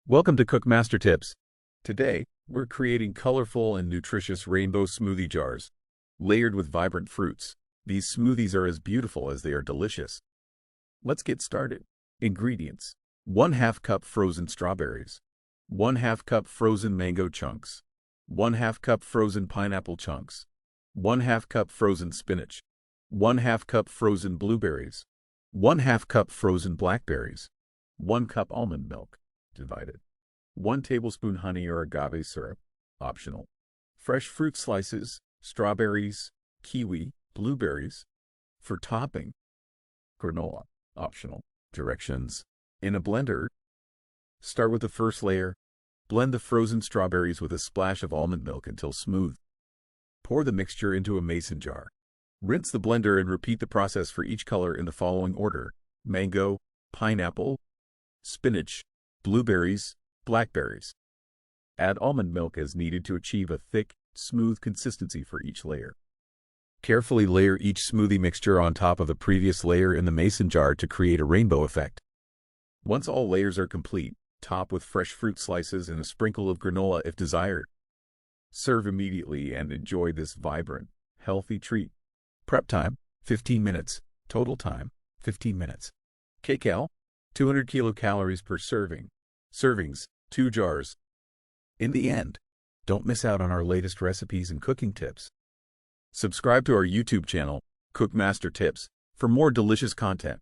Welcome to Cook Master Tips. Today, we're creating colorful and nutritious rainbow smoothie jars. Layered with vibrant fruits, these smoothies are as beautiful as they are delicious. Let's get started. Ingredients: 1/2 cup frozen strawberries, 1/2 cup frozen mango chunks, 1/2 cup frozen pineapple chunks, 1/2 cup frozen spinach, 1/2 cup frozen blueberries, 1/2 cup frozen blackberries, 1 cup almond milk, divided, 1 tablespoon honey or agave syrup, optional. Fresh fruit slices, strawberries, kiwi, blueberries. For topping, granola, optional. Directions: in a blender, start with the first layer. Blend the frozen strawberries with a splash of almond milk until smooth. Pour the mixture into a mason jar. Rinse the blender and repeat the process for each color in the following order: mango, pineapple, spinach, blueberries, blackberries. Add almond milk as needed to achieve a thick, smooth consistency for each layer. Carefully layer each smoothie mixture on top of the previous layer in the mason jar to create a rainbow effect. Once all layers are complete, top with fresh fruit slices and a sprinkle of granola if desired. Serve immediately and enjoy this vibrant, healthy treat. Prep time: 15 minutes. Total time: 15 minutes. Kcal: 200 kilocalories per serving. Servings: 2 jars. In the end, don't miss out on our latest recipes and cooking tips. Subscribe to our YouTube channel, Cook Master Tips, for more delicious content.